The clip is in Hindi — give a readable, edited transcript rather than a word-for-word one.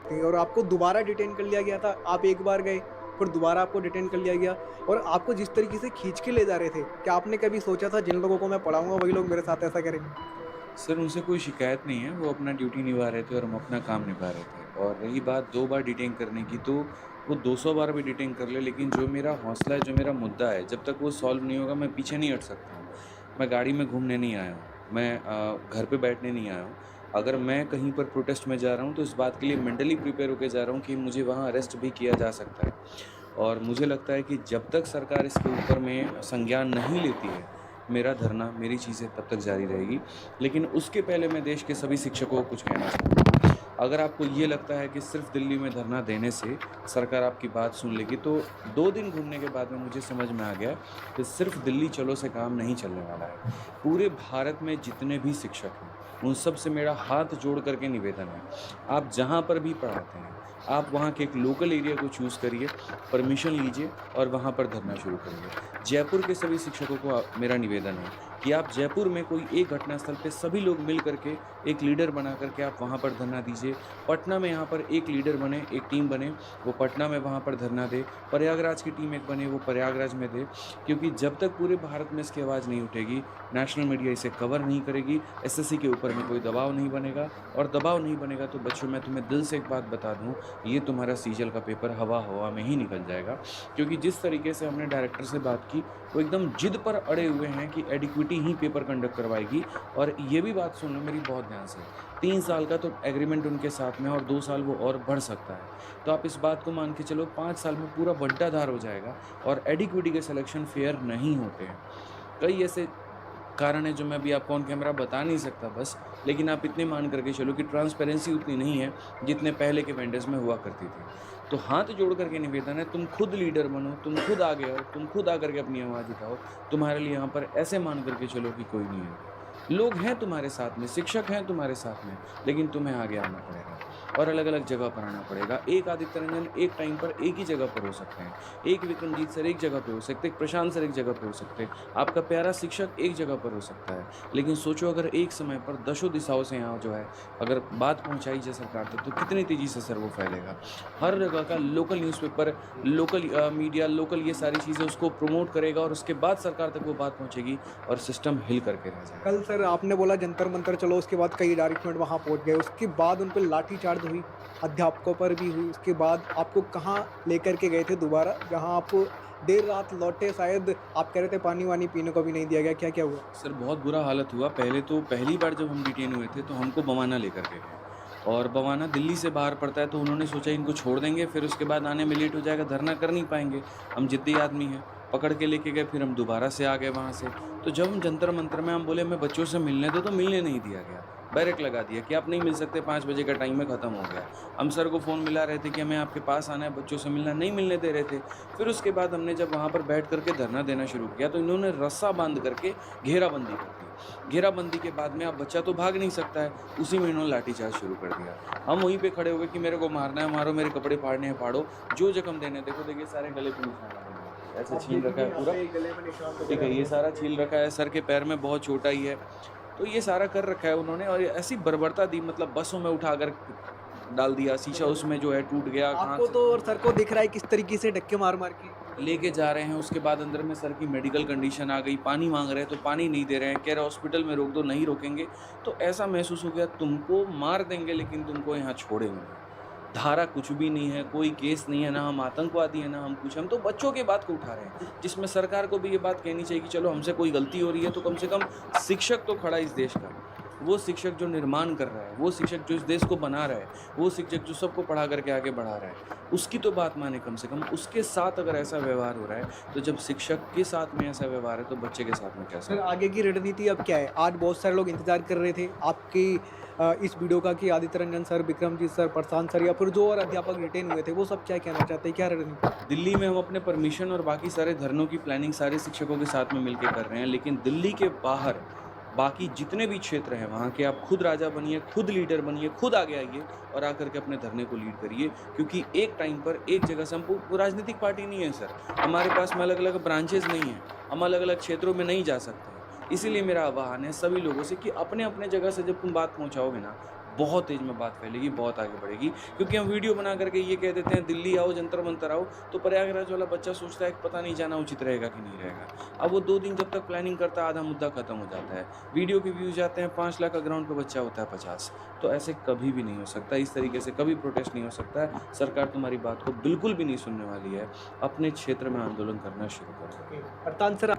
थी और आपको दोबारा डिटेन कर लिया गया था। आप एक बार गए, फिर दोबारा आपको डिटेन कर लिया गया और आपको जिस तरीके से खींच के ले जा रहे थे, क्या आपने कभी सोचा था जिन लोगों को मैं पढ़ाऊँगा वही लोग मेरे साथ ऐसा करेंगे? सर उनसे कोई शिकायत नहीं है, वो अपना ड्यूटी निभा रहे थे और हम अपना काम निभा रहे थे। और रही बात 2 बार डिटेन करने की, तो वो 200 बार भी डिटेन कर ले, लेकिन जो मेरा हौसला है, जो मेरा मुद्दा है, जब तक वो सॉल्व नहीं होगा मैं पीछे नहीं हट सकता हूँ। मैं गाड़ी में घूमने नहीं आया हूँ, मैं घर पे बैठने नहीं आया हूँ। अगर मैं कहीं पर प्रोटेस्ट में जा रहा हूँ तो इस बात के लिए मेंटली प्रिपेयर होके जा रहा हूँ कि मुझे वहाँ अरेस्ट भी किया जा सकता है। और मुझे लगता है कि जब तक सरकार इसके ऊपर में संज्ञान नहीं लेती है, मेरा धरना, मेरी चीज़ें तब तक जारी रहेगी। लेकिन उसके पहले मैं देश के सभी शिक्षकों को कुछ कहना चाहता हूँ। अगर आपको ये लगता है कि सिर्फ़ दिल्ली में धरना देने से सरकार आपकी बात सुन लेगी, तो 2 दिन घूमने के बाद में मुझे समझ में आ गया कि सिर्फ़ दिल्ली चलो से काम नहीं चलने वाला है। पूरे भारत में जितने भी शिक्षक हैं, उन सब से मेरा हाथ जोड़ कर के निवेदन है, आप जहाँ पर भी पढ़ाते हैं, आप वहाँ के एक लोकल एरिया को चूज़ करिए, परमिशन लीजिए और वहाँ पर धरना शुरू करिए। जयपुर के सभी शिक्षकों को मेरा निवेदन है कि आप जयपुर में कोई एक घटनास्थल पे सभी लोग मिल करके एक लीडर बना करके आप वहाँ पर धरना दीजिए। पटना में यहाँ पर एक लीडर बने, एक टीम बने, वो पटना में वहाँ पर धरना दे। प्रयागराज की टीम एक बने, वो प्रयागराज में दे। क्योंकि जब तक पूरे भारत में इसकी आवाज़ नहीं उठेगी, नेशनल मीडिया इसे कवर नहीं करेगी, एसएससी के ऊपर में कोई दबाव नहीं बनेगा। और दबाव नहीं बनेगा तो बच्चों, मैं तुम्हें दिल से एक बात बता दूँ, ये तुम्हारा सीजल का पेपर हवा-हवा में ही निकल जाएगा। क्योंकि जिस तरीके से हमने डायरेक्टर से बात की, वो एकदम जिद पर अड़े हुए हैं कि एडिक्विटी ही पेपर कंडक्ट करवाएगी। और ये भी बात सुन लो मेरी बहुत ध्यान से, 3 साल का तो एग्रीमेंट उनके साथ में, और 2 साल वो और बढ़ सकता है। तो आप इस बात को मान के चलो 5 साल में पूरा बंटाधार हो जाएगा और एडिक्विटी के सिलेक्शन फेयर नहीं होते हैं। कई ऐसे कारण है जो मैं अभी आपको ऑन कैमरा बता नहीं सकता बस, लेकिन आप इतने मान करके चलो कि ट्रांसपेरेंसी उतनी नहीं है जितने पहले के वेंडर्स में हुआ करती थी। तो हाथ जोड़ करके निवेदन है, तुम खुद लीडर बनो, तुम खुद आगे आओ, तुम खुद आकर के अपनी आवाज़ उठाओ। तुम्हारे लिए यहाँ पर ऐसे मान करके चलो कि कोई नहीं है। लोग हैं तुम्हारे साथ में, शिक्षक हैं तुम्हारे साथ में, लेकिन तुम्हें आगे आना पड़ेगा और अलग-अलग जगह पर आना पड़ेगा। एक आदित्य रंजन एक टाइम पर एक ही जगह पर हो सकते हैं, एक विक्रमजीत सर एक जगह पे हो सकते हैं, एक प्रशांत सर एक जगह पे हो सकते हैं, आपका प्यारा शिक्षक एक जगह पर हो सकता है। लेकिन सोचो अगर एक समय पर दसों दिशाओं से यहाँ जो है अगर बात पहुँचाई जाए सरकार तक, तो कितनी तेज़ी से सर वो फैलेगा। हर जगह का local newspaper, local media, local ये सारी चीज़ें उसको प्रमोट करेगा और उसके बाद सरकार तक वो बात पहुँचेगी और सिस्टम हिल करके रह जाएगा। कल सर आपने बोला जंतर मंतर चलो, उसके बाद कई डायरेक्टरेट वहाँ पहुँच गए, उसके बाद उन पे लाठीचार्ज हुई, अध्यापकों पर भी हुई, उसके बाद आपको कहाँ लेकर के गए थे दोबारा, जहाँ आपको देर रात लौटे, शायद आप कह रहे थे पानी-वानी पीने को भी नहीं दिया गया, क्या-क्या हुआ? सर बहुत बुरा हालत हुआ। पहले तो पहली बार जब हम डिटेन हुए थे तो हमको बवाना लेकर के गए और बवाना दिल्ली से बाहर पड़ता है, तो उन्होंने सोचा इनको छोड़ देंगे, फिर उसके बाद आने में लेट हो जाएगा, धरना कर नहीं पाएँगे। हम जिद्दी आदमी हैं, पकड़ के लेके गए, फिर हम दोबारा से आ गए वहाँ से। तो जब हम जंतर मंतर में हम बोले हमें बच्चों से मिलने दो, तो मिलने नहीं दिया गया। बैरक लगा दिया कि आप नहीं मिल सकते, 5 बजे का टाइम है, ख़त्म हो गया। हम सर को फ़ोन मिला रहे थे कि हमें आपके पास आना है, बच्चों से मिलना, नहीं मिलने दे रहे थे। फिर उसके बाद हमने जब वहाँ पर बैठ कर के धरना देना शुरू किया, तो इन्होंने रस्सा बाँध करके घेराबंदी कर दी। घेराबंदी के बाद में अब बच्चा तो भाग नहीं सकता है, उसी में इन्होंने लाठीचार्ज शुरू कर दिया। हम वहीं पे खड़े हो गए कि मेरे को मारना है मारो, मेरे कपड़े फाड़ने हैं फाड़ो, जो ज़ख्म देने हैं। देखो देखिए सारे गले पे निशान आ रहे हैं, ऐसे छील रखा है पूरा। गले में निशान तो ठीक है, ये सारा छील रखा है, सर के पैर में बहुत चोट आई है। तो ये सारा कर रखा है उन्होंने और ये ऐसी बर्बरता दी, मतलब बसों में उठाकर डाल दिया, शीशा उसमें जो है टूट गया, कहाँ आपको से तो और सर को दिख रहा है किस तरीके से धक्के मार-मार के। लेके जा रहे हैं। उसके बाद अंदर में सर की मेडिकल कंडीशन आ गई, पानी माँग रहे हैं तो पानी नहीं दे रहे हैं, कह रहे हॉस्पिटल में रोक दो, नहीं रोकेंगे। तो ऐसा महसूस हो गया तुमको मार देंगे लेकिन तुमको यहाँ छोड़ेंगे नहीं। धारा कुछ भी नहीं है, कोई केस नहीं है, ना हम आतंकवादी हैं, ना हम कुछ, हम तो बच्चों की बात को उठा रहे हैं। जिसमें सरकार को भी ये बात कहनी चाहिए कि चलो हमसे कोई गलती हो रही है तो कम से कम शिक्षक तो खड़ा है इस देश का। वो शिक्षक जो निर्माण कर रहा है, वो शिक्षक जो इस देश को बना रहा है, वो शिक्षक जो सबको पढ़ा करके आगे बढ़ा रहा है, उसकी तो बात माने कम से कम। उसके साथ अगर ऐसा व्यवहार हो रहा है, तो जब शिक्षक के साथ में ऐसा व्यवहार है तो बच्चे के साथ में कैसा सर होगा? आगे की रणनीति अब क्या है? आज बहुत सारे लोग इंतज़ार कर रहे थे आपकी इस वीडियो का कि आदित्य रंजन सर, विक्रमजीत सर, प्रशांत सर या फिर जो और अध्यापक रिटेन हुए थे, वो सब क्या कहना चाहते हैं? क्या रणनीति? दिल्ली में हम अपने परमिशन और बाकी सारे धरनों की प्लानिंग सारे शिक्षकों के साथ में मिलके कर रहे हैं, लेकिन दिल्ली के बाहर बाकी जितने भी क्षेत्र हैं वहाँ के आप खुद राजा बनिए, खुद लीडर बनिए, खुद आगे आइए और आकर के अपने धरने को लीड करिए। क्योंकि एक टाइम पर एक जगह से हम राजनीतिक पार्टी नहीं है सर, हमारे पास में अलग अलग ब्रांचेज नहीं हैं, हम अलग अलग क्षेत्रों में नहीं जा सकते हैं। इसीलिए मेरा आह्वान है सभी लोगों से कि अपने अपने जगह से जब तुम बात पहुँचाओगे ना, बहुत तेज़ में बात फैलेगी, बहुत आगे बढ़ेगी। क्योंकि हम वीडियो बना करके ये कह देते हैं दिल्ली आओ, जंतर मंतर आओ, तो प्रयागराज वाला बच्चा सोचता है कि पता नहीं जाना उचित रहेगा कि नहीं रहेगा। अब वो 2 दिन जब तक प्लानिंग करता है, आधा मुद्दा खत्म हो जाता है। वीडियो के व्यूज़ जाते हैं 5 लाख, ग्राउंड पे बच्चा होता है 50। तो ऐसे कभी भी नहीं हो सकता, इस तरीके से कभी प्रोटेस्ट नहीं हो सकता है। सरकार तुम्हारी बात को बिल्कुल भी नहीं सुनने वाली है। अपने क्षेत्र में आंदोलन करना शुरू करो। ओके, अर्थात सर